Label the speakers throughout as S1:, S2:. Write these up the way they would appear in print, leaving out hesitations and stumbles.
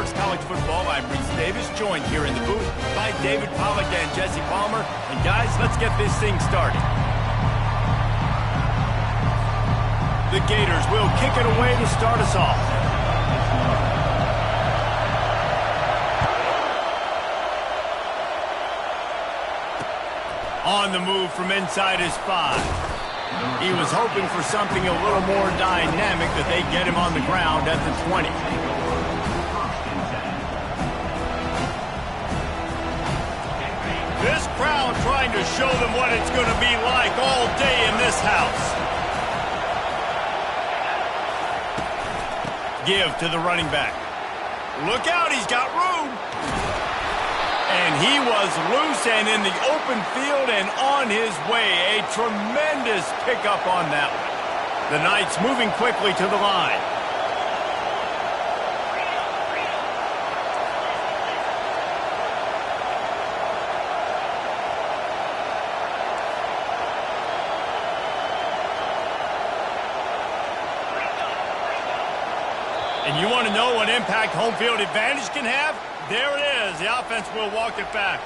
S1: Sports College Football. I'm Reese Davis, joined here in the booth by David Pollack and Jesse Palmer. And guys, let's get this thing started. The Gators will kick it away to start us off. On the move from inside his 5. He was hoping for something a little more dynamic, that they get him on the ground at the 20. This crowd trying to show them what it's going to be like all day in this house. Give to the running back. Look out, he's got room. And he was loose and in the open field and on his way. A tremendous pickup on that one. The Knights moving quickly to the line. And you want to know what impact home field advantage can have? There it is. The offense will walk it back.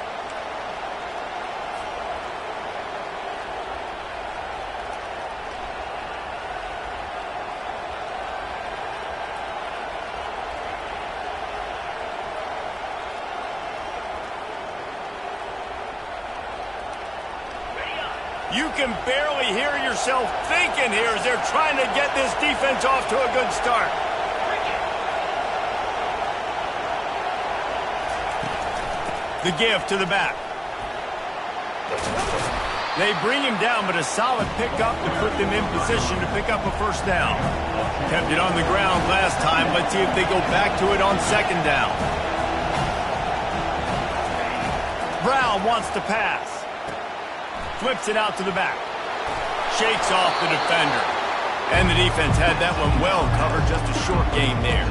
S1: You can barely hear yourself thinking here as they're trying to get this defense off to a good start. The give to the back. They bring him down, but a solid pickup to put them in position to pick up a first down. Kept it on the ground last time. Let's see if they go back to it on second down. Brown wants to pass. Flips it out to the back. Shakes off the defender. And the defense had that one well covered. Just a short game there.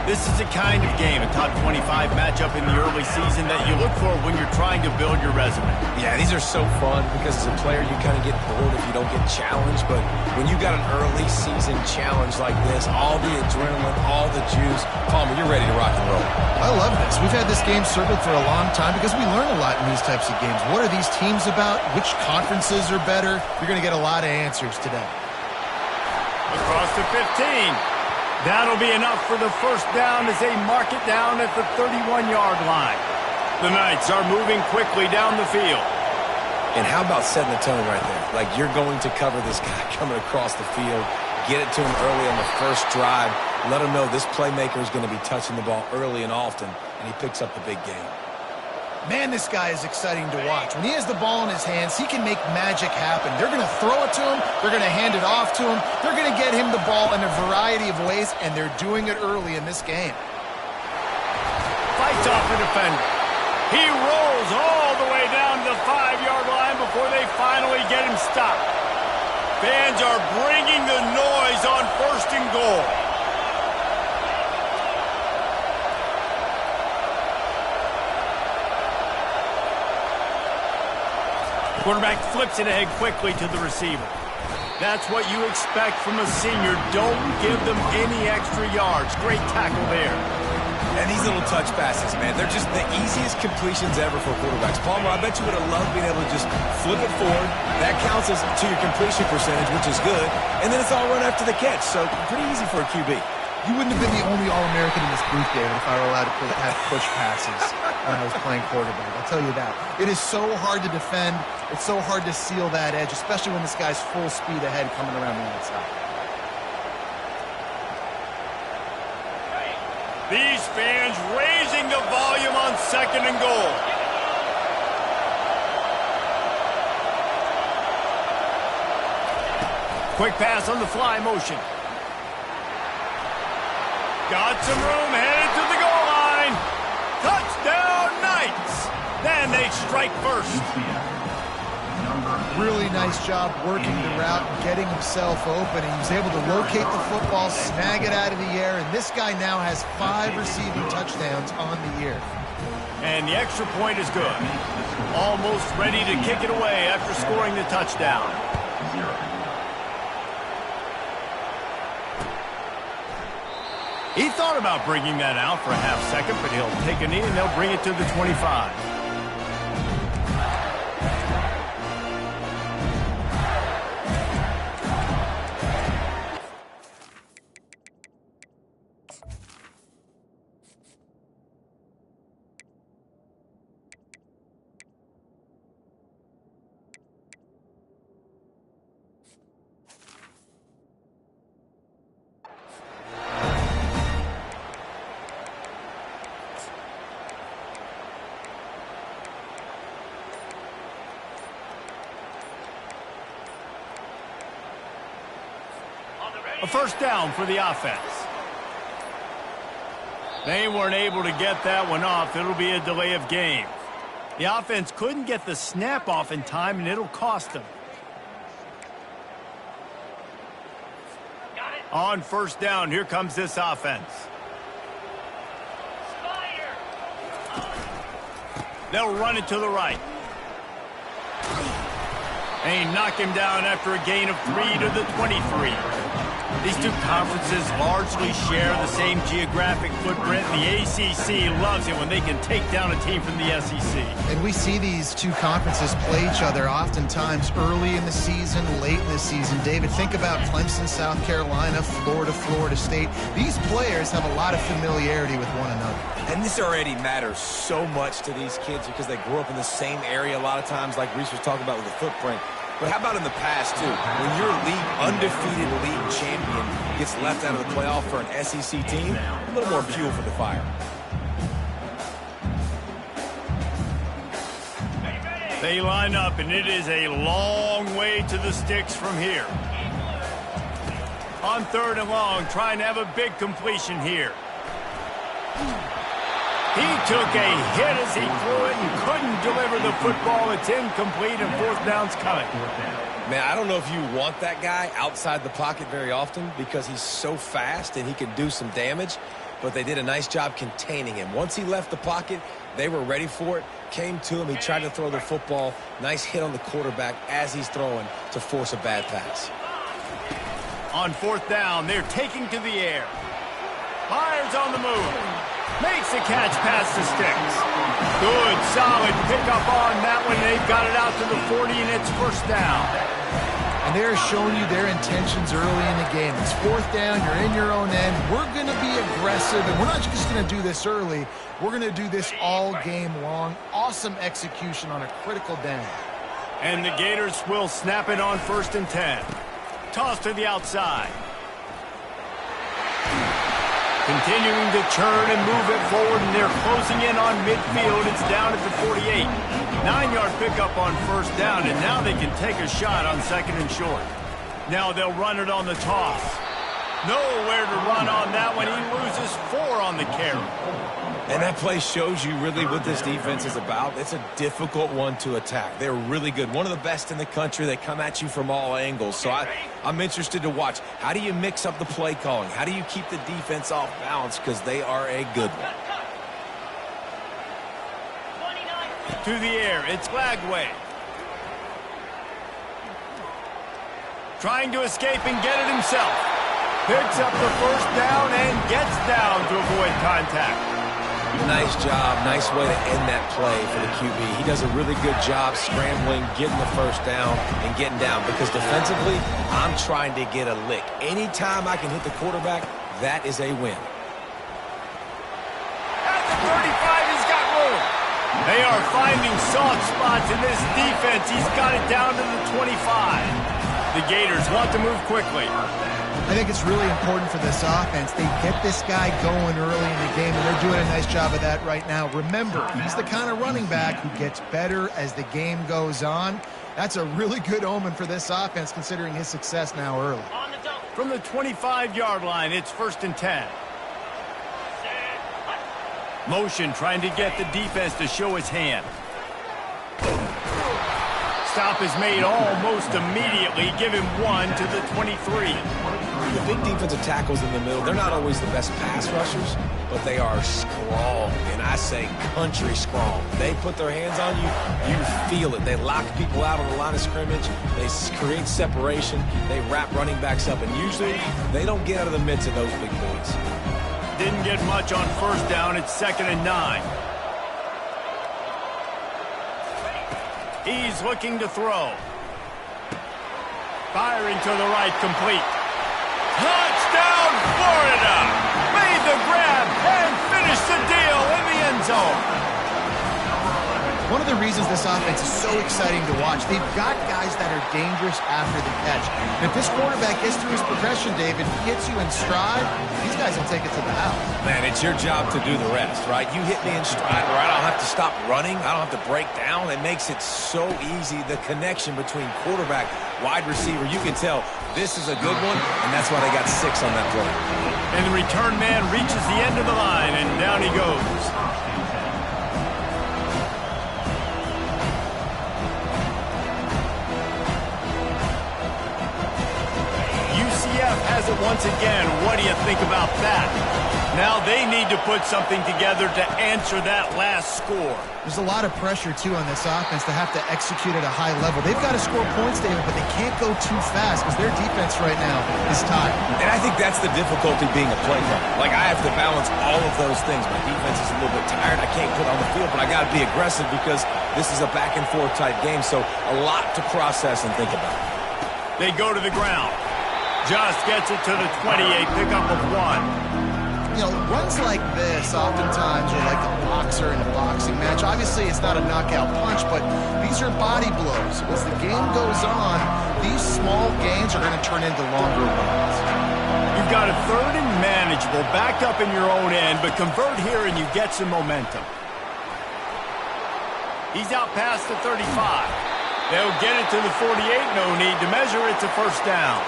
S1: This is the kind of game, a top 25 matchup in the early season, that you look for when you're trying to build your resume.
S2: Yeah, these are so fun because as a player you kind of get bored if you don't get challenged. But when you got an early season challenge like this, all the adrenaline, all the juice, Palmer, you're ready to rock and roll.
S3: I love this. We've had this game circled for a long time because we learn a lot in these types of games. What are these teams about? Which conferences are better? You're going to get a lot of answers today.
S1: Across the 15. That'll be enough for the first down as they mark it down at the 31-yard line. The Knights are moving quickly down the field.
S2: And how about setting the tone right there? Like, you're going to cover this guy coming across the field, get it to him early on the first drive, let him know this playmaker is going to be touching the ball early and often, and he picks up the big game.
S3: Man, this guy is exciting to watch. When he has the ball in his hands, he can make magic happen. They're going to throw it to him. They're going to hand it off to him. They're going to get him the ball in a variety of ways, and they're doing it early in this game.
S1: Fights off the defender. He rolls all the way down to the 5-yard line before they finally get him stopped. Fans are bringing the noise on first and goal. Quarterback flips it ahead quickly to the receiver. That's what you expect from a senior. Don't give them any extra yards. Great tackle there.
S2: And these little touch passes, man, they're just the easiest completions ever for quarterbacks. Palmer, I bet you would have loved being able to just flip it forward. That counts as to your completion percentage, which is good. And then it's all run after the catch, so pretty easy for a QB.
S3: You wouldn't have been the only All-American in this booth, David, if I were allowed to have push passes when I was playing quarterback. I'll tell you that. It is so hard to defend. It's so hard to seal that edge, especially when this guy's full speed ahead coming around the outside.
S1: These fans raising the volume on second and goal. Quick pass on the fly motion. Got some room, headed to the goal line. Touchdown, Knights. Then they strike first.
S3: Really nice job working the route and getting himself open. He was able to locate the football, snag it out of the air, and this guy now has 5 receiving touchdowns on the year.
S1: And the extra point is good. Almost ready to kick it away after scoring the touchdown. He thought about bringing that out for a half second, but he'll take a knee and they'll bring it to the 25. A first down for the offense. They weren't able to get that one off. It'll be a delay of game. The offense couldn't get the snap off in time, and it'll cost them. On first down, here comes this offense. They'll run it to the right. They knock him down after a gain of 3 to the 23. These two conferences largely share the same geographic footprint. The ACC loves it when they can take down a team from the SEC.
S3: And we see these two conferences play each other oftentimes early in the season, late in the season. David, think about Clemson, South Carolina, Florida, Florida State. These players have a lot of familiarity with one another.
S2: And this already matters so much to these kids because they grew up in the same area a lot of times, like Reese was talking about with the footprint. But how about in the past, too? When your undefeated league champion gets left out of the playoff for an SEC team, a little more fuel for the fire.
S1: They line up, and it is a long way to the sticks from here. On third and long, trying to have a big completion here. He took a hit as he threw it and couldn't deliver the football. It's incomplete, and fourth down's coming.
S2: Man, I don't know if you want that guy outside the pocket very often because he's so fast and he can do some damage, but they did a nice job containing him. Once he left the pocket, they were ready for it, came to him, he tried to throw the football. Nice hit on the quarterback as he's throwing to force a bad pass.
S1: On fourth down, they're taking to the air. Myers on the move. Makes the catch past the sticks. Good, solid pickup on that one. They've got it out to the 40, and it's first down.
S3: And they're showing you their intentions early in the game. It's fourth down. You're in your own end. We're going to be aggressive, and we're not just going to do this early. We're going to do this all game long. Awesome execution on a critical down.
S1: And the Gators will snap it on 1st and 10. Toss to the outside. Continuing to churn and move it forward, and they're closing in on midfield. It's down at the 48. 9-yard pickup on first down, and now they can take a shot on 2nd and short. Now they'll run it on the toss. Nowhere to run on that one. He loses 4 on the carry.
S2: And that play shows you really what this defense is about. It's a difficult one to attack. They're really good. One of the best in the country. They come at you from all angles. So I'm interested to watch. How do you mix up the play calling? How do you keep the defense off balance? Because they are a good one.
S1: To the air, it's Lagway. Trying to escape and get it himself. Picks up the first down and gets down to avoid contact.
S2: Nice job. Nice way to end that play for the QB. He does a really good job scrambling, getting the first down, and getting down. Because defensively, I'm trying to get a lick. Anytime I can hit the quarterback, that is a win.
S1: At the 35, he's got room. They are finding soft spots in this defense. He's got it down to the 25. The Gators want to move quickly.
S3: I think it's really important for this offense. They get this guy going early in the game, and they're doing a nice job of that right now. Remember, he's the kind of running back who gets better as the game goes on. That's a really good omen for this offense, considering his success now early.
S1: From the 25-yard line, it's 1st and 10. Motion trying to get the defense to show his hand. Stop is made almost immediately. Give him 1 to the 23.
S2: The big defensive tackles in the middle, they're not always the best pass rushers, but they are strong, and I say country strong. They put their hands on you, you feel it. They lock people out on the line of scrimmage. They create separation. They wrap running backs up, and usually they don't get out of the midst of those big boys.
S1: didn't get much on first down. It's 2nd and 9. He's looking to throw. Firing to the right, complete. Touchdown, Florida! Made the grab and finished the deal in the end zone.
S3: One of the reasons this offense is so exciting to watch, they've got guys that are dangerous after the catch. And if this quarterback gets through his progression, David, hits you in stride, these guys will take it to the house.
S2: Man, it's your job to do the rest, right? You hit me in stride where I don't have to stop running. I don't have to break down. It makes it so easy. The connection between quarterback, wide receiver, you can tell this is a good one, and that's why they got 6 on that play.
S1: And the return man reaches the end of the line, and down he goes. Has it once again. What do you think about that? Now they need to put something together to answer that last score.
S3: There's a lot of pressure, too, on this offense to have to execute at a high level. They've got to score points, David, but they can't go too fast because their defense right now is tired.
S2: And I think that's the difficulty being a play caller. Like, I have to balance all of those things. My defense is a little bit tired. I can't put on the field, but I got to be aggressive because this is a back-and-forth type game, so a lot to process and think about.
S1: They go to the ground. Just gets it to the 28, pickup of 1.
S3: You know, runs like this oftentimes are like a boxer in a boxing match. Obviously, it's not a knockout punch, but these are body blows. As the game goes on, these small gains are going to turn into longer runs.
S1: You've got a 3rd and manageable, backed up in your own end, but convert here and you get some momentum. He's out past the 35. They'll get it to the 48, no need to measure it to first down.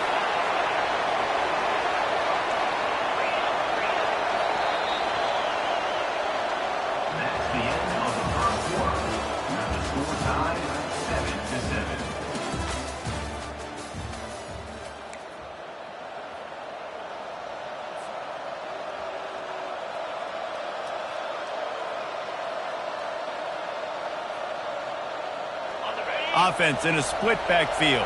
S1: Offense in a split backfield.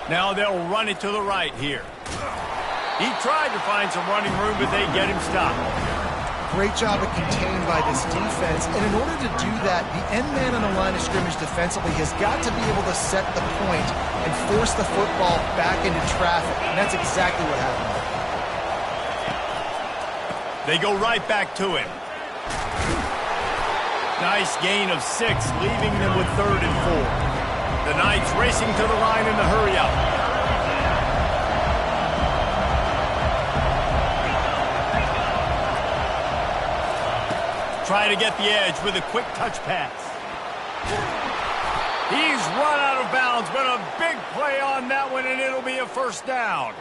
S1: Now they'll run it to the right here. He tried to find some running room, but they get him stopped.
S3: Great job of contained by this defense. And in order to do that, the end man on the line of scrimmage defensively has got to be able to set the point and force the football back into traffic. And that's exactly what happened.
S1: They go right back to him. Nice gain of 6, leaving them with 3rd and 4. The Knights racing to the line in the hurry-up. Try to get the edge with a quick touch pass. He's run out of bounds, but a big play on that one, and it'll be a first down.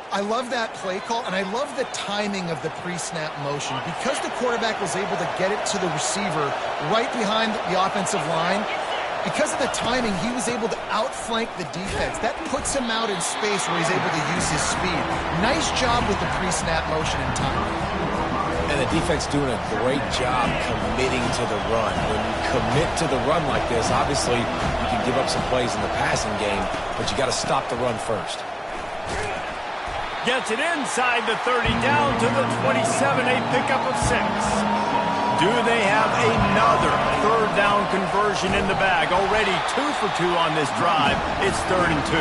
S3: I love that play call, and I love the timing of the pre-snap motion. Because the quarterback was able to get it to the receiver right behind the offensive line, because of the timing, he was able to outflank the defense. That puts him out in space where he's able to use his speed. Nice job with the pre-snap motion and timing.
S2: And the defense doing a great job committing to the run. When you commit to the run like this, obviously you can give up some plays in the passing game, but you got to stop the run first.
S1: Gets it inside the 30, down to the 27, a pickup of 6. Do they have another 3rd down conversion in the bag? Already 2 for 2 on this drive. It's 3rd and 2.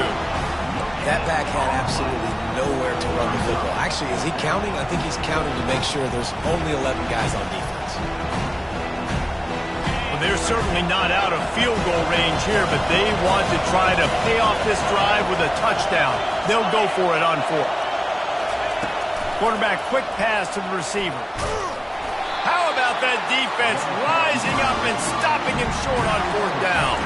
S2: That back had absolutely nowhere to run the football. Actually, is he counting? I think he's counting to make sure there's only 11 guys on defense.
S1: Well, they're certainly not out of field goal range here, but they want to try to pay off this drive with a touchdown. They'll go for it on 4th. Quarterback, quick pass to the receiver. How about that defense rising up and stopping him short on 4th down?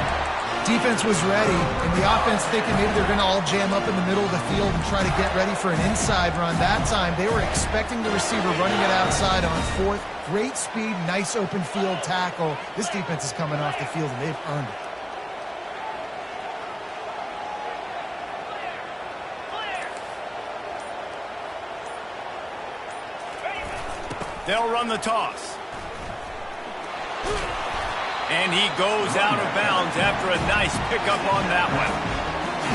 S3: Defense was ready, and the offense thinking maybe they're going to all jam up in the middle of the field and try to get ready for an inside run. That time, they were expecting the receiver running it outside on 4th. Great speed, nice open field tackle. This defense is coming off the field, and they've earned it.
S1: They'll run the toss. And he goes out of bounds after a nice pickup on that one.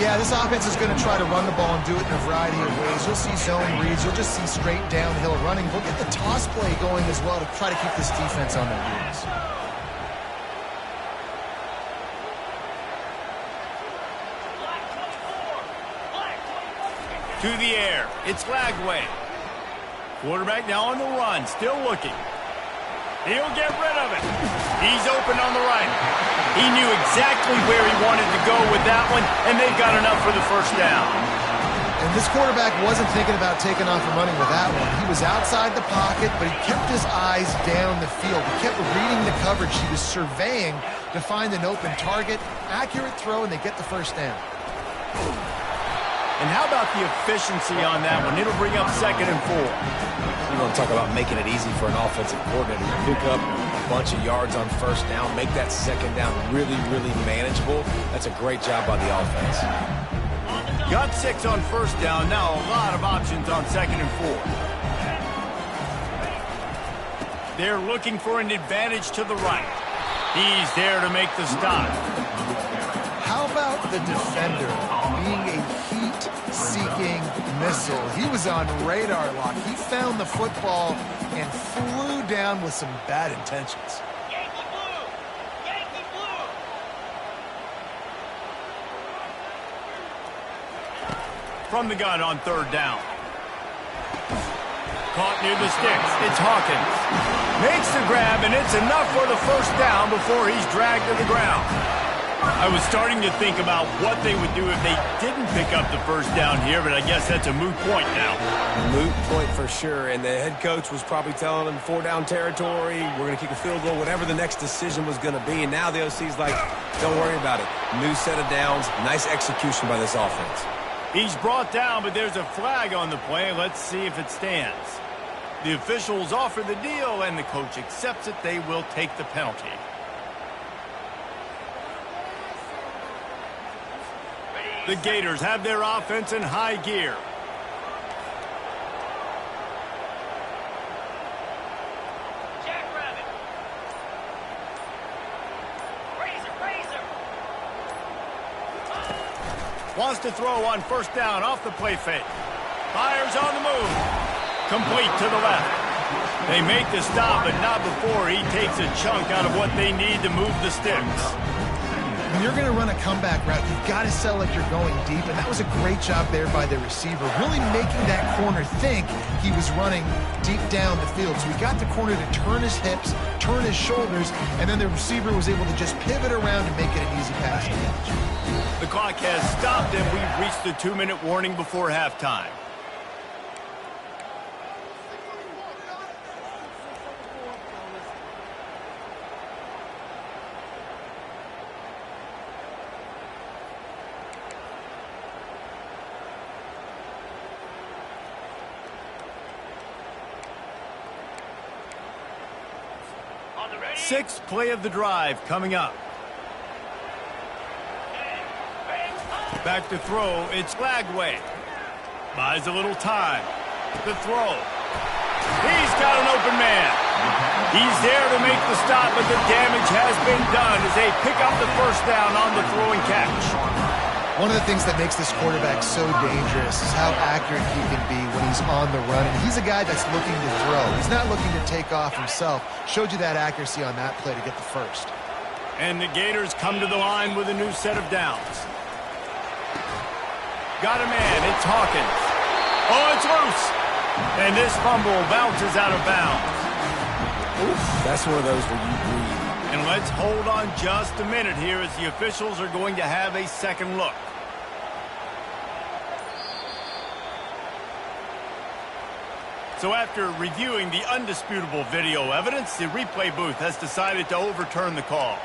S3: Yeah, this offense is going to try to run the ball and do it in a variety of ways. You'll see zone reads. You'll just see straight downhill running. We'll get the toss play going as well to try to keep this defense on their heels.
S1: To the air. It's Lagway. Quarterback now on the run. Still looking. He'll get rid of it. He's open on the right. He knew exactly where he wanted to go with that one, and they got enough for the first down.
S3: And this quarterback wasn't thinking about taking off and running with that one. He was outside the pocket, but he kept his eyes down the field. He kept reading the coverage. He was surveying to find an open target. Accurate throw, and they get the first down.
S1: And how about the efficiency on that one? It'll bring up 2nd and 4.
S2: You want to talk about making it easy for an offensive coordinator to pick up a bunch of yards on first down, make that second down really, really manageable. That's a great job by the offense.
S1: Got 6 on first down. Now a lot of options on 2nd and 4. They're looking for an advantage to the right. He's there to make the stop.
S3: How about the defender being a heat-seeking missile? He was on radar lock. He found the football and flew down with some bad intentions.
S4: Yankee blue! Yankee blue!
S1: From the gun on 3rd down. Caught near the sticks. It's Hawkins. Makes the grab, and it's enough for the first down before he's dragged to the ground. I was starting to think about what they would do if they didn't pick up the first down here, but I guess that's a moot point now.
S2: Moot point for sure, and the head coach was probably telling him 4-down territory, we're going to kick a field goal, whatever the next decision was going to be, and now the OC's like, don't worry about it. New set of downs, nice execution by this offense.
S1: He's brought down, but there's a flag on the play. Let's see if it stands. The officials offer the deal, and the coach accepts it. They will take the penalty. The Gators have their offense in high gear.
S4: Jackrabbit! Razor!
S1: Wants to throw on first down off the play fake. Fires on the move. Complete to the left. They make the stop, but not before he takes a chunk out of what they need to move the sticks.
S3: When you're going to run a comeback route, you've got to sell like you're going deep, and that was a great job there by the receiver, really making that corner think he was running deep down the field. So he got the corner to turn his hips, turn his shoulders, and then the receiver was able to just pivot around and make it an easy pass to catch.
S1: The clock has stopped, and we've reached the 2-minute warning before halftime. Sixth play of the drive coming up. Back to throw, it's Lagway. Buys a little time. The throw. He's got an open man. He's there to make the stop, but the damage has been done as they pick up the first down on the throw and catch.
S3: One of the things that makes this quarterback so dangerous is how accurate he can be when he's on the run. And he's a guy that's looking to throw. He's not looking to take off himself. Showed you that accuracy on that play to get the first.
S1: And the Gators come to the line with a new set of downs. Got a man. It's Hawkins. Oh, it's loose. And this fumble bounces out of bounds.
S2: Oof, that's one of those where you breathe.
S1: And let's hold on just a minute here as the officials are going to have a second look. So after reviewing the undisputable video evidence, the replay booth has decided to overturn the call.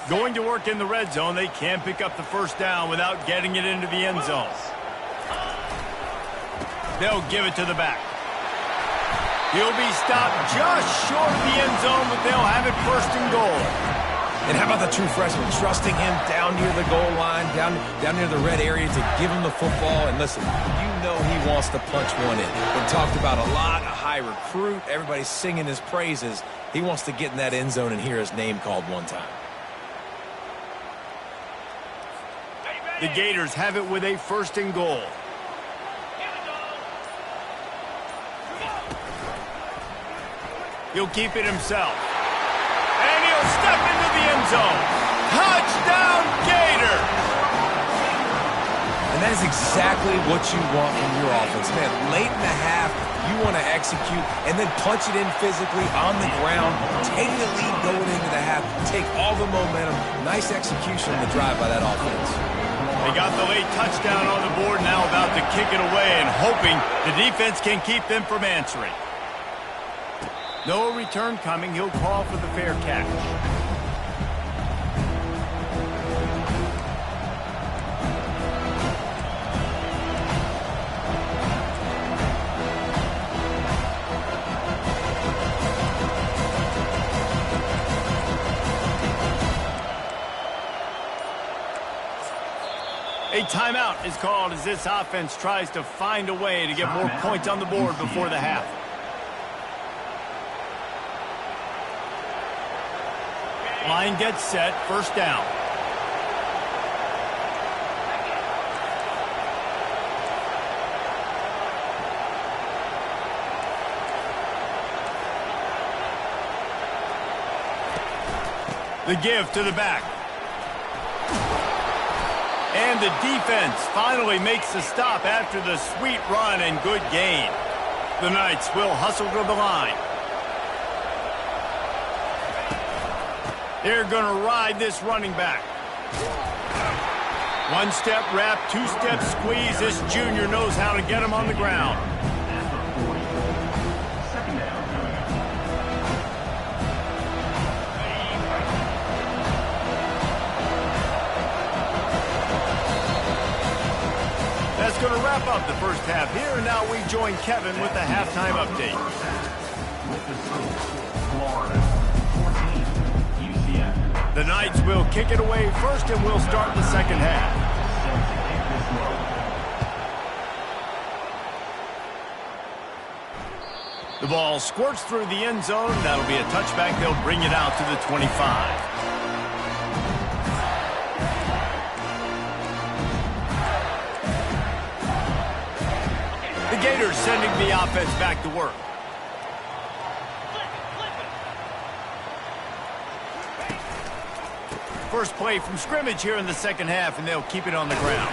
S1: Going to work in the red zone, they can't pick up the first down without getting it into the end zone. They'll give it to the back. He'll be stopped just short of the end zone, but they'll have it first and goal.
S2: And how about the true freshman, trusting him down near the goal line, down near the red area to give him the football. And listen, you know he wants to punch one in. Been talked about a lot, a high recruit. Everybody's singing his praises. He wants to get in that end zone and hear his name called one time.
S1: The Gators have it with a 1st and goal. He'll keep it himself. And he'll step into the end zone. Touchdown, Gators!
S2: And that is exactly what you want from your offense. Man, late in the half, you want to execute and then punch it in physically on the ground, take the lead going into the half, take all the momentum. Nice execution on the drive by that offense.
S1: They got the late touchdown on the board, now about to kick it away and hoping the defense can keep them from answering. No return coming. He'll call for the fair catch. A timeout is called as this offense tries to find a way to get more points on the board before the half. Line gets set, 1st down. The give to the back. And the defense finally makes the stop after the sweet run and good gain. The Knights will hustle to the line. They're going to ride this running back. 1-step wrap, 2-step squeeze. This junior knows how to get him on the ground. That's going to wrap up the first half here. And now we join Kevin with the halftime update. The Knights will kick it away first, and we'll start the second half. The ball squirts through the end zone. That'll be a touchback. They'll bring it out to the 25. The Gators sending the offense back to work. First play from scrimmage here in the second half, and they'll keep it on the ground.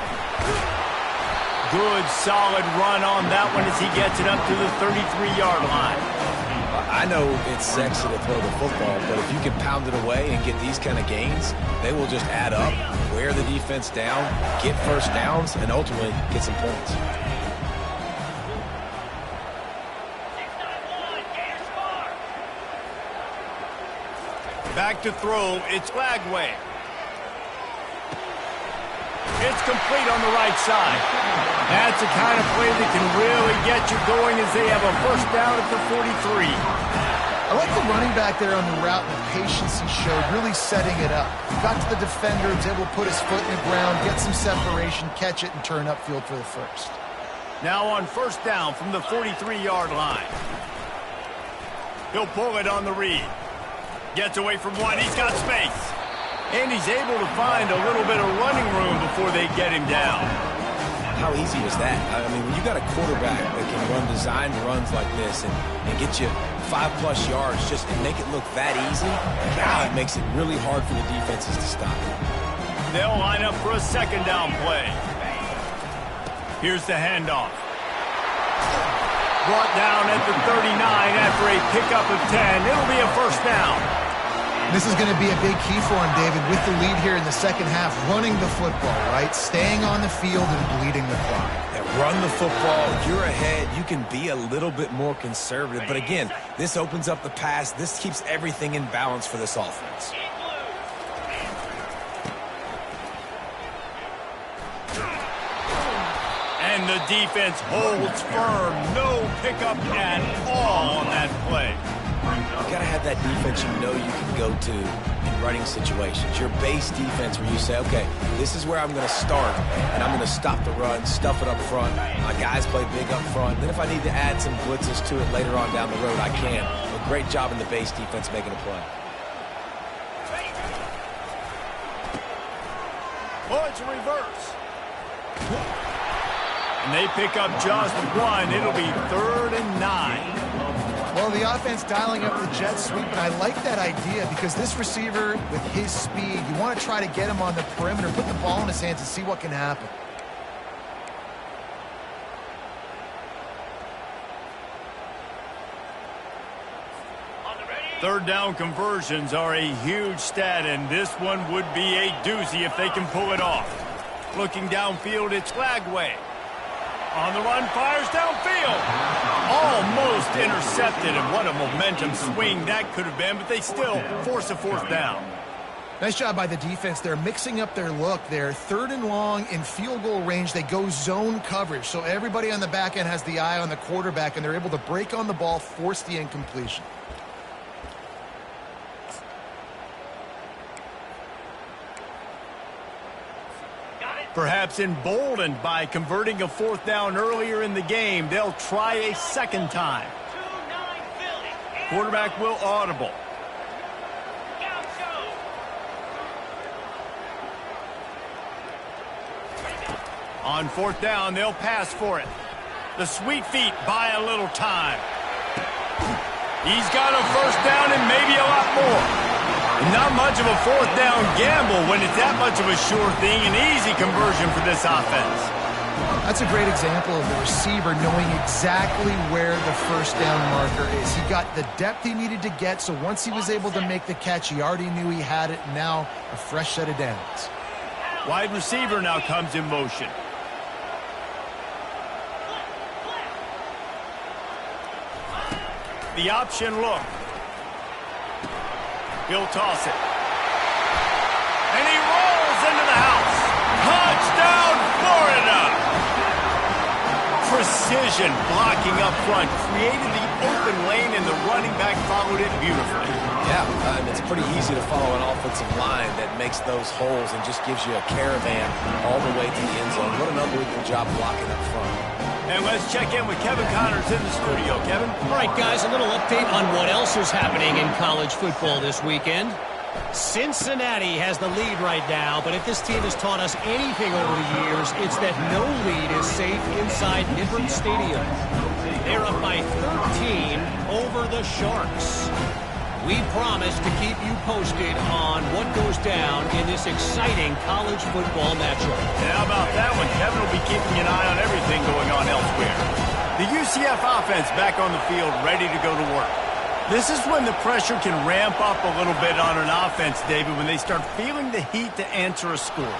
S1: Good, solid run on that one as he gets it up to the 33-yard line.
S2: I know it's sexy to throw the football, but if you can pound it away and get these kind of gains, they will just add up, wear the defense down, get first downs, and ultimately get some points.
S1: Back to throw, it's Lagway. It's complete on the right side. That's the kind of play that can really get you going as they have a 1st down at the 43.
S3: I like the running back there on the route and the patience he showed, really setting it up. Got to the defender, was able to put his foot in the ground, get some separation, catch it, and turn upfield for the 1st.
S1: Now on 1st down from the 43-yard line. He'll pull it on the read. Gets away from one. He's got space. And he's able to find a little bit of running room before they get him down.
S2: How easy is that? I mean, when you got a quarterback that can run designed runs like this and get you 5+ yards just and make it look that easy, now it makes it really hard for the defenses to stop.
S1: They'll line up for a 2nd down play. Here's the handoff. Brought down at the 39 after a pickup of 10. It'll be a 1st down.
S3: This is going to be a big key for him, David, with the lead here in the second half, running the football, right? Staying on the field and bleeding the clock.
S2: Yeah, run the football. You're ahead. You can be a little bit more conservative. But again, this opens up the pass. This keeps everything in balance for this offense.
S1: And the defense holds firm. No pickup at all on that play.
S2: You got to have have that defense you know you can go to in running situations. Your base defense where you say, okay, this is where I'm going to start, and I'm going to stop the run, stuff it up front. My guys play big up front. Then if I need to add some blitzes to it later on down the road, I can. But great job in the base defense making a play.
S1: Oh, it's a reverse. And they pick up just one. It'll be 3rd and 9.
S3: Well, the offense dialing up the jet sweep, and I like that idea because this receiver, with his speed, you want to try to get him on the perimeter, put the ball in his hands and see what can happen.
S1: Third down conversions are a huge stat, and this one would be a doozy if they can pull it off. Looking downfield, it's Lagway. On the run, fires downfield. Almost intercepted, and what a momentum swing that could have been, but they still force a 4th down.
S3: Nice job by the defense. They're mixing up their look. They're 3rd and long in field goal range. They go zone coverage, so everybody on the back end has the eye on the quarterback, and they're able to break on the ball, force the incompletion.
S1: Perhaps emboldened by converting a 4th down earlier in the game, they'll try a 2nd time. Quarterback will audible. On 4th down, they'll pass for it. The sweet feet buy a little time. He's got a 1st down and maybe a lot more. Not much of a 4th down gamble when it's that much of a sure thing. An easy conversion for this offense.
S3: That's a great example of the receiver knowing exactly where the 1st down marker is. He got the depth he needed to get, so once he was able to make the catch, he already knew he had it. Now a fresh set of downs.
S1: Wide receiver now comes in motion. The option look. He'll toss it. And he rolls into the house. Touchdown, Florida! Precision blocking up front. Created the open lane, and the running back followed it beautifully.
S2: Yeah, and it's pretty easy to follow an offensive line that makes those holes and just gives you a caravan all the way to the end zone. What an unbelievable job blocking up front.
S1: And let's check in with Kevin Connors in the studio. Kevin?
S5: All right, guys, a little update on what else is happening in college football this weekend. Cincinnati has the lead right now, but if this team has taught us anything over the years, it's that no lead is safe inside Nippert Stadium. They're up by 13 over the Sharks. We promise to keep you posted on what goes down in this exciting college football matchup.
S1: And how about that one? Kevin will be keeping an eye on everything going on elsewhere. The UCF offense back on the field, ready to go to work. This is when the pressure can ramp up a little bit on an offense, David, when they start feeling the heat to answer a score.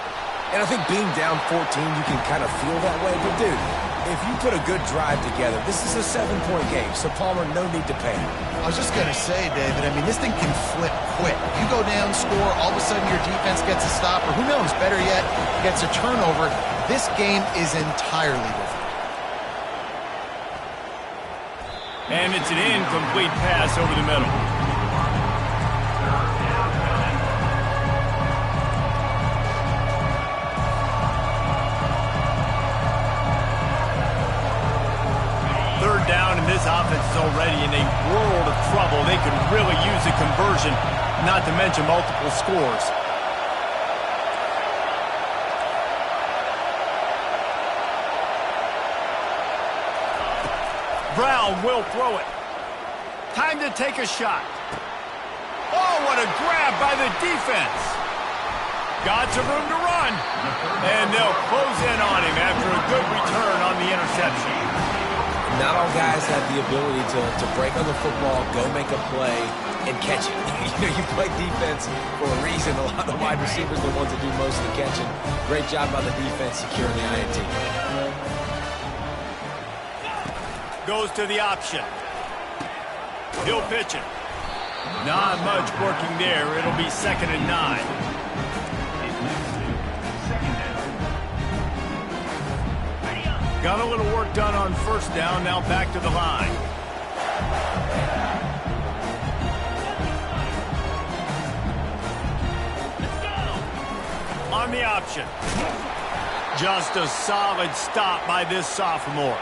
S2: And I think being down 14, you can kind of feel that way. But, dude, if you put a good drive together, this is a 7-point game, so Palmer, no need to panic.
S3: I was just going to say, David, I mean, this thing can flip quick. You go down, score, all of a sudden your defense gets a stop, or who knows, better yet, gets a turnover. This game is entirely different.
S1: And it's an incomplete pass over the middle. Third down, and this offense is already in a world of trouble. They could really use a conversion, not to mention multiple scores. Brown will throw it. Time to take a shot. Oh, what a grab by the defense. Got some room to run. And they'll close in on him after a good return on the interception.
S2: Not all guys have the ability to break on the football, go make a play, and catch it. You play defense for a reason. A lot of the wide receivers are the ones that do most of the catching. Great job by the defense securing the INT.
S1: Goes to the option. He'll pitch it. Not much working there. It'll be 2nd and 9. Got a little work done on 1st down. Now back to the line. on the option. Just a solid stop by this sophomore.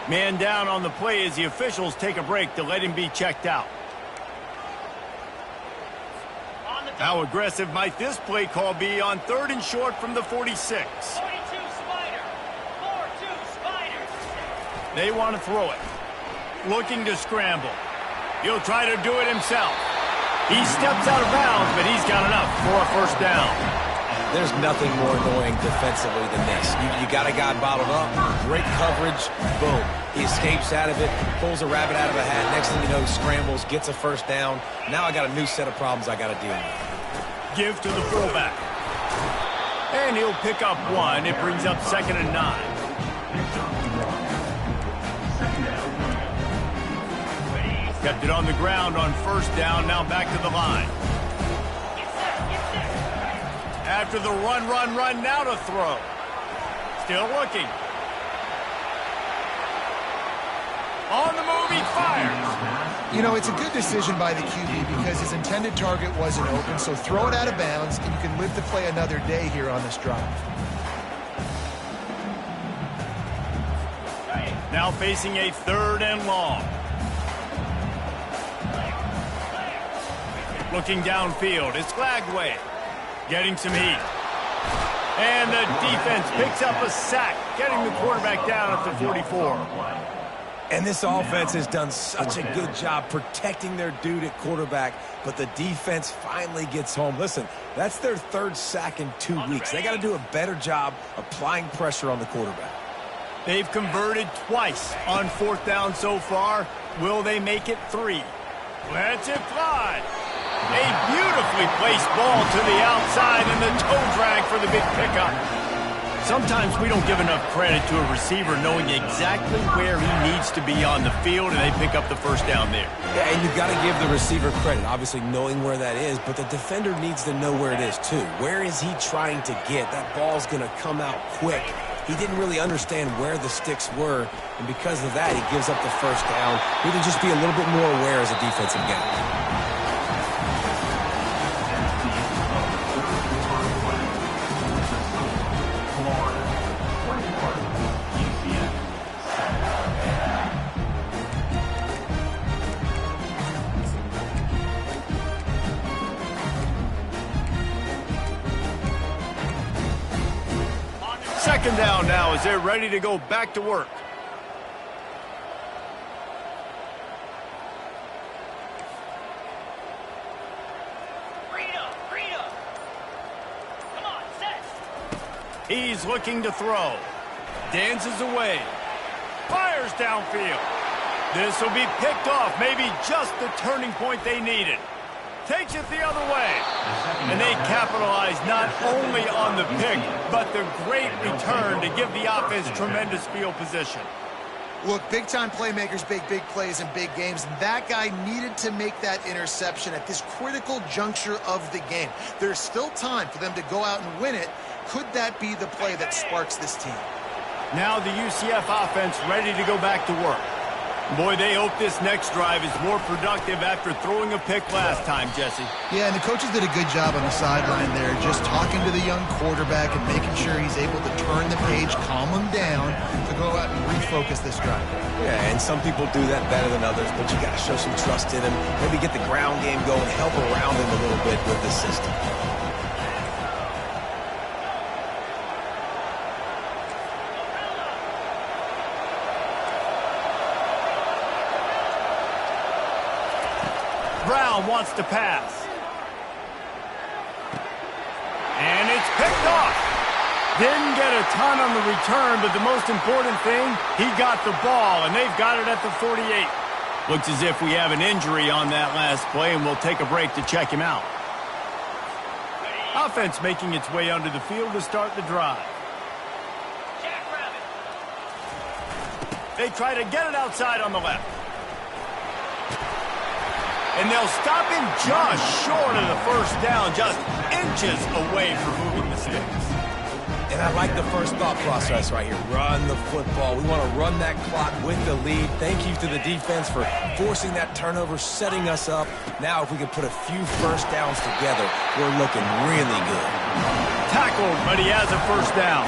S1: Man down on the play as the officials take a break to let him be checked out. How aggressive might this play call be on 3rd and short from the 46?
S4: 42 Spider. 4-2 Spider.
S1: They want to throw it. Looking to scramble. He'll try to do it himself. He steps out of bounds, but he's got enough for a first down.
S2: There's nothing more annoying defensively than this. You got a guy bottled up, great coverage, boom. He escapes out of it, pulls a rabbit out of a hat. Next thing you know, scrambles, gets a first down. Now I got a new set of problems I got to deal with.
S1: Give to the fullback. And he'll pick up 1. It brings up 2nd and 9. Kept it on the ground on first down, now back to the line. After the run, now to throw. Still looking. On the move, he fires.
S3: You know, it's a good decision by the QB because his intended target wasn't open, so throw it out of bounds, and you can live to play another day here on this drive.
S1: Now facing a 3rd and long. Looking downfield, it's Glagway. Getting some heat. And the defense picks up a sack, getting the quarterback down at the 44.
S2: And this offense has done such a good job protecting their dude at quarterback, but the defense finally gets home. Listen, that's their 3rd sack in 2 weeks. They got to do a better job applying pressure on the quarterback.
S1: They've converted twice on 4th down so far. Will they make it 3? Let's it fly. A beautifully placed ball to the outside and the toe drag for the big pickup. Sometimes we don't give enough credit to a receiver knowing exactly where he needs to be on the field, and they pick up the first down there.
S2: Yeah, and you've got to give the receiver credit, obviously knowing where that is, but the defender needs to know where it is too. Where is he trying to get? That ball's going to come out quick. He didn't really understand where the sticks were, and because of that, he gives up the first down. Need to just be a little bit more aware as a defensive guy.
S1: Second down now as they're ready to go back to work.
S4: Freedom. Come on, set.
S1: He's looking to throw. Dances away. Fires downfield. This will be picked off. Maybe just the turning point they needed. Takes it the other way. And they capitalize not only on the pick, but the great return to give the offense tremendous field position.
S3: Look, big-time playmakers make big plays in big games, and that guy needed to make that interception at this critical juncture of the game. There's still time for them to go out and win it. Could that be the play that sparks this team?
S1: Now the UCF offense ready to go back to work. Boy, they hope this next drive is more productive after throwing a pick last time, Jesse.
S3: Yeah, and the coaches did a good job on the sideline there, just talking to the young quarterback and making sure he's able to turn the page, calm him down, to go out and refocus this drive.
S2: Yeah, and some people do that better than others, but you got to show some trust in him, maybe get the ground game going, help around him a little bit with the system.
S1: Brown wants to pass. And it's picked off. Didn't get a ton on the return, but the most important thing, he got the ball, and they've got it at the 48. Looks as if we have an injury on that last play, and we'll take a break to check him out. Offense making its way under the field to start the drive.
S4: Jackrabbit.
S1: They try to get it outside on the left. And they'll stop him just short of the first down, just inches away from moving the sticks.
S2: And I like the first thought process right here. Run the football. We want to run that clock with the lead. Thank you to the defense for forcing that turnover, setting us up. Now if we can put a few first downs together, we're looking really good.
S1: Tackled, but he has a first down.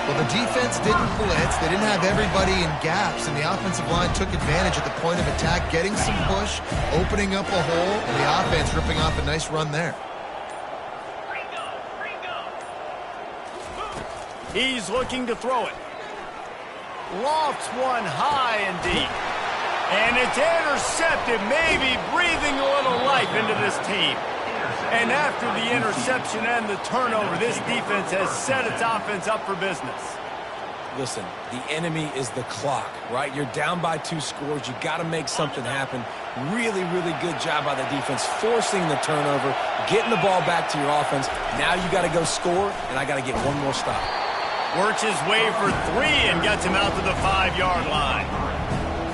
S3: Well, the defense didn't blitz. They didn't have everybody in gaps, and the offensive line took advantage at the point of attack, getting some push, opening up a hole, and the offense ripping off a nice run there.
S1: He's looking to throw it. Lofts one high and deep. And it's intercepted, maybe breathing a little life into this team. And after the interception and the turnover, this defense has set its offense up for business.
S2: Listen, the enemy is the clock, right? You're down by 2 scores. You got to make something happen. Really, really good job by the defense, forcing the turnover, getting the ball back to your offense. Now you got to go score, and I got to get one more stop.
S1: Works his way for 3 and gets him out to the 5-yard line.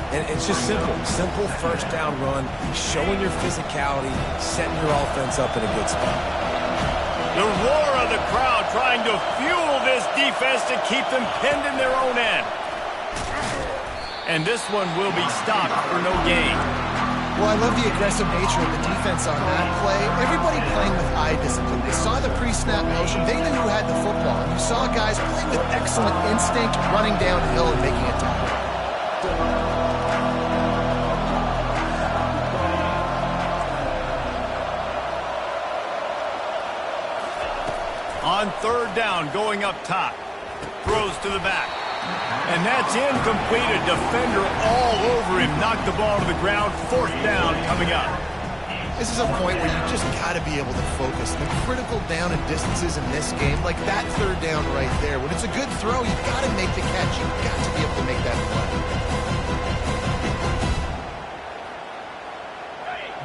S2: And it's just simple. Simple first down run, showing your physicality, setting your offense up in a good spot.
S1: The roar of the crowd trying to fuel this defense to keep them pinned in their own end. And this one will be stopped for no gain.
S3: Well, I love the aggressive nature of the defense on that play. Everybody playing with eye discipline. They saw the pre-snap motion. They knew who had the football. You saw guys playing with excellent instinct, running downhill and making a tackle.
S1: On third down, going up top. Throws to the back. And that's incomplete. A defender all over him. Knocked the ball to the ground. Fourth down coming up.
S3: This is a point where you just got to be able to focus. The critical down and distances in this game, like that third down right there. When it's a good throw, you've got to make the catch. You've got to be able to make that play.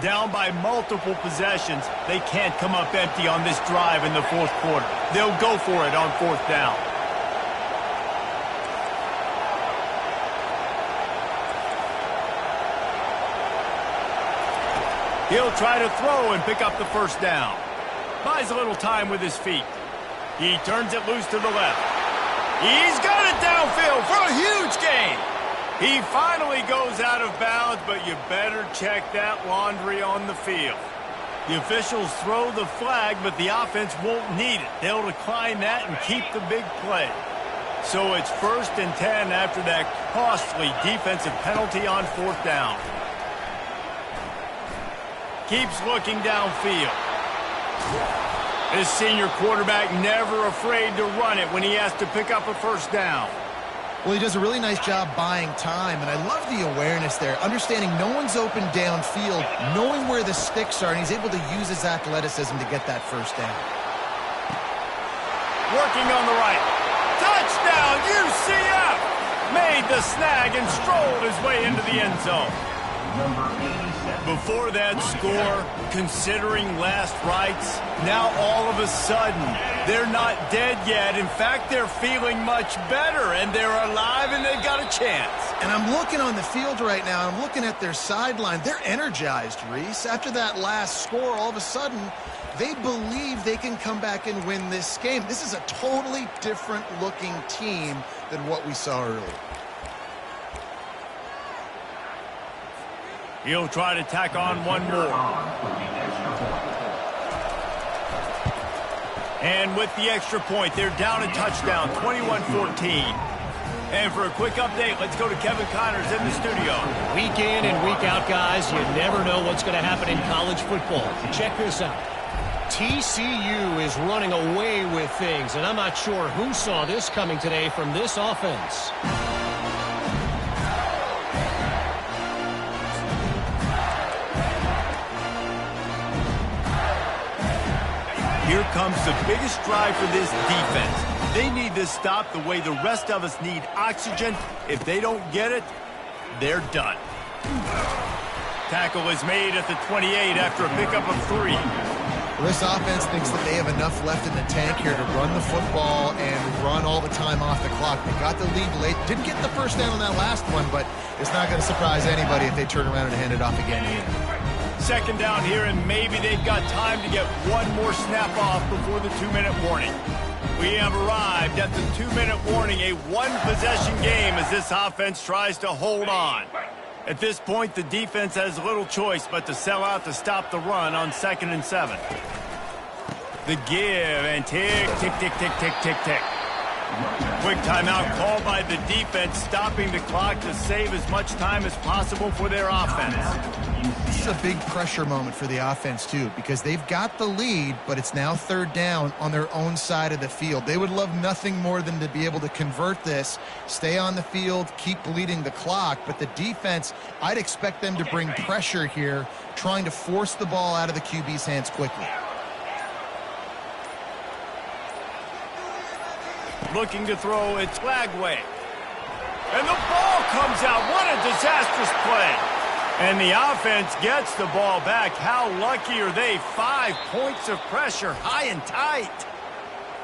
S1: Down by multiple possessions, they can't come up empty on this drive in the fourth quarter. They'll go for it on fourth down. He'll try to throw and pick up the first down. Buys a little time with his feet. He turns it loose to the left. He's got it downfield for a huge gain. He finally goes out of bounds, but you better check that laundry on the field. The officials throw the flag, but the offense won't need it. They'll decline that and keep the big play. So it's 1st and 10 after that costly defensive penalty on fourth down. Keeps looking downfield. This senior quarterback never afraid to run it when he has to pick up a first down.
S3: Well, he does a really nice job buying time, and I love the awareness there, understanding no one's open downfield, knowing where the sticks are, and he's able to use his athleticism to get that first down.
S1: Working on the right. Touchdown, UCF! Made the snag and strolled his way into the end zone. Before that score, considering last rites, now all of a sudden, they're not dead yet. In fact, they're feeling much better, and they're alive, and they've got a chance.
S3: And I'm looking on the field right now, I'm looking at their sideline. They're energized, Reese. After that last score, all of a sudden, they believe they can come back and win this game. This is a totally different-looking team than what we saw earlier.
S1: He'll try to tack on one more. And with the extra point, they're down a touchdown, 21-14. And for a quick update, let's go to Kevin Connors in the studio.
S5: Week in and week out, guys, you never know what's going to happen in college football. Check this out. TCU is running away with things, and I'm not sure who saw this coming today from this offense.
S1: Here comes the biggest drive for this defense. They need to stop the way the rest of us need oxygen. If they don't get it, they're done. Tackle is made at the 28 after a pickup of 3.
S3: Well, this offense thinks that they have enough left in the tank here to run the football and run all the time off the clock. They got the lead late. Didn't get the first down on that last one, but it's not going to surprise anybody if they turn around and hand it off again here.
S1: Second down here, and maybe they've got time to get one more snap off before the 2-minute warning. We have arrived at the 2-minute warning, a one-possession game as this offense tries to hold on. At this point, the defense has little choice but to sell out to stop the run on 2nd and 7. The give and tick, tick, tick, tick, tick, tick, tick. Quick timeout called by the defense, stopping the clock to save as much time as possible for their offense.
S3: This is a big pressure moment for the offense, too, because they've got the lead, but it's now 3rd down on their own side of the field. They would love nothing more than to be able to convert this, stay on the field, keep bleeding the clock, but the defense, I'd expect them to bring pressure here, trying to force the ball out of the QB's hands quickly.
S1: Looking to throw, it's Lagway. And the ball comes out. What a disastrous play. And the offense gets the ball back. How lucky are they? 5 points of pressure, high and tight.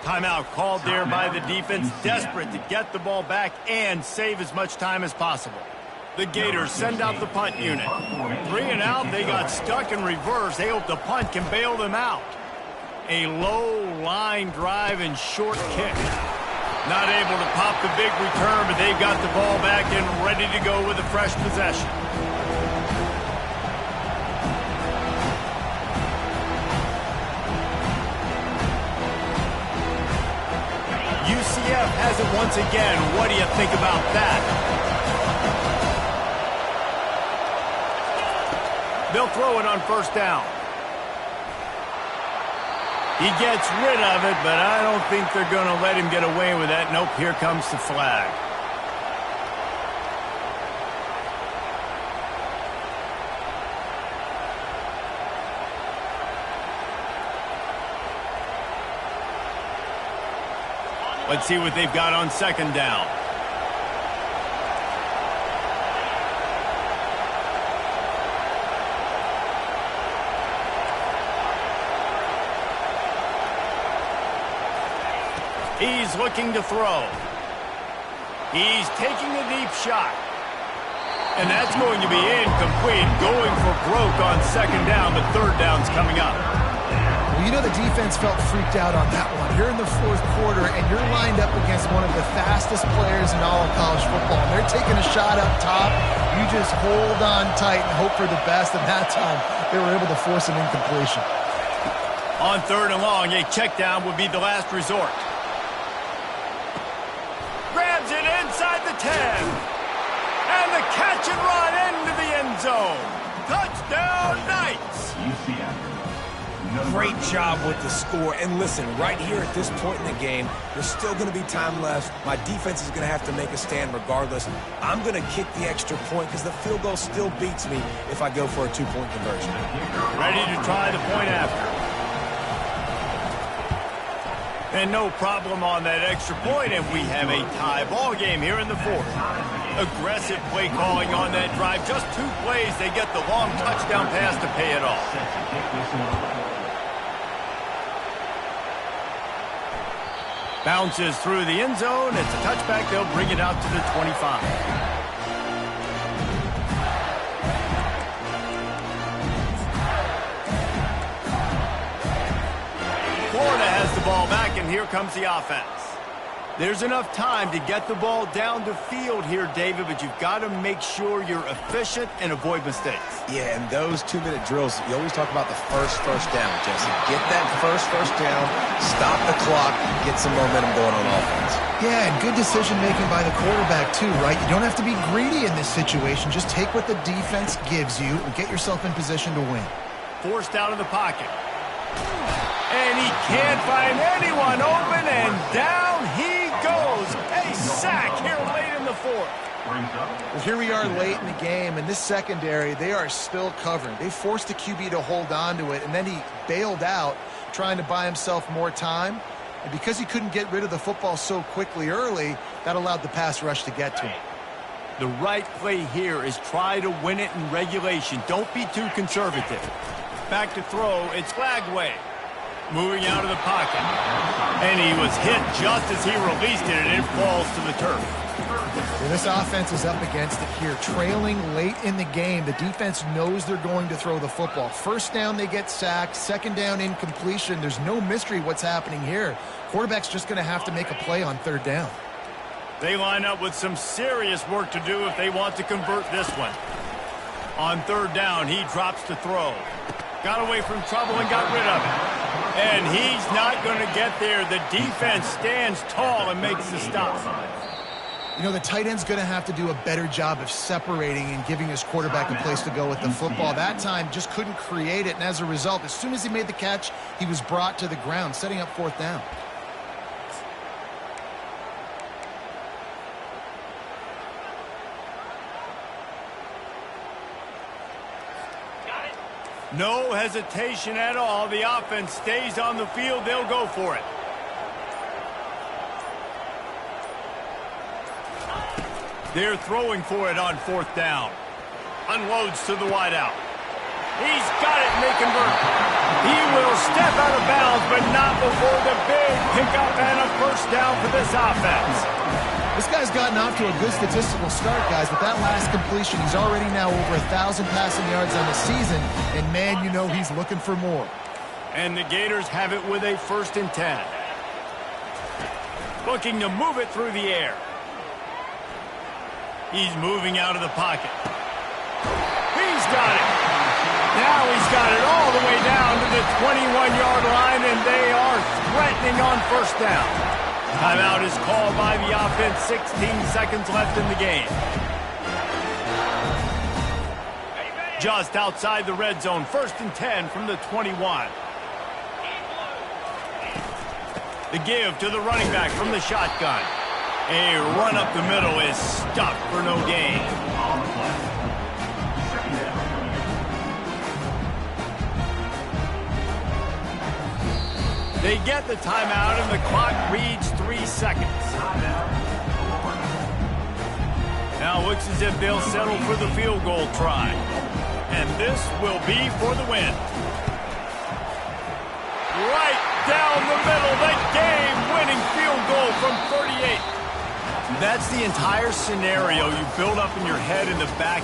S1: Timeout called there by the defense, desperate to get the ball back and save as much time as possible. The Gators send out the punt unit. 3 and out, they got stuck in reverse. They hope the punt can bail them out. A low line drive and short kick. Not able to pop the big return, but they've got the ball back and ready to go with a fresh possession. UCF has it once again. What do you think about that? They'll throw it on 1st down. He gets rid of it, but I don't think they're going to let him get away with that. Nope, here comes the flag. Let's see what they've got on 2nd down. He's looking to throw. He's taking a deep shot. And that's going to be incomplete. Going for broke on 2nd down, but 3rd down's coming up.
S3: Well, you know the defense felt freaked out on that one. You're in the 4th quarter, and you're lined up against one of the fastest players in all of college football. And they're taking a shot up top. You just hold on tight and hope for the best. And that time, they were able to force an incompletion.
S1: On 3rd and long, a check down would be the last resort. Grabs it inside the 10. And the catch and run into the end zone. Touchdown, Knights.
S2: Great job with the score. And listen, right here at this point in the game, there's still going to be time left. My defense is going to have to make a stand regardless. I'm going to kick the extra point because the field goal still beats me if I go for a 2-point conversion.
S1: Ready to try the point after. And no problem on that extra point, and we have a tie ball game here in the 4th. Aggressive play calling on that drive. Just 2 plays, they get the long touchdown pass to pay it off. Bounces through the end zone. It's a touchback. They'll bring it out to the 25. Florida has the ball back, and here comes the offense. There's enough time to get the ball down the field here, David, but you've got to make sure you're efficient and avoid mistakes.
S2: Yeah, and those 2-minute drills, you always talk about the first down, Jesse. Get that first down, stop the clock, get some momentum going on offense.
S3: Yeah, and good decision-making by the quarterback, too, right? You don't have to be greedy in this situation. Just take what the defense gives you and get yourself in position to win.
S1: Forced out of the pocket. And he can't find anyone open, and down he goes. A sack here late in the 4th.
S3: Well, here we are late in the game, and this secondary, they are still covering. They forced the QB to hold on to it, and then he bailed out, trying to buy himself more time. And because he couldn't get rid of the football so quickly early, that allowed the pass rush to get to him.
S1: The right play here is try to win it in regulation. Don't be too conservative. Back to throw, it's Lagway. Moving out of the pocket. And he was hit just as he released it, and it falls to the turf.
S3: Well, this offense is up against it here. Trailing late in the game, the defense knows they're going to throw the football. First down, they get sacked. Second down, incompletion. There's no mystery what's happening here. Quarterback's just going to have to make a play on third down.
S1: They line up with some serious work to do if they want to convert this one. On third down, he drops to throw. Got away from trouble and got rid of it. And he's not going to get there. The defense stands tall and makes the stop.
S3: You know, the tight end's going to have to do a better job of separating and giving his quarterback a place to go with the football. That time just couldn't create it, and as a result, as soon as he made the catch, he was brought to the ground, setting up fourth down.
S1: No hesitation at all. The offense stays on the field. They'll go for it. They're throwing for it on fourth down. Unloads to the wideout. He's got it, and they convert. He will step out of bounds, but not before the big pickup and a first down for this offense.
S3: This guy's gotten off to a good statistical start, guys, but that last completion, he's already now over 1,000 passing yards on the season, and man, you know he's looking for more.
S1: And the Gators have it with a 1st and 10. Looking to move it through the air. He's moving out of the pocket. He's got it. Now he's got it all the way down to the 21-yard line, and they are threatening on first down. Timeout is called by the offense. 16 seconds left in the game. Just outside the red zone. 1st and 10 from the 21. The give to the running back from the shotgun. A run up the middle is stopped for no gain. They get the timeout, and the clock reads 3 seconds. Now looks as if they'll settle for the field goal try. And this will be for the win. Right down the middle, the game-winning field goal from 38. That's the entire scenario you build up in your head in the back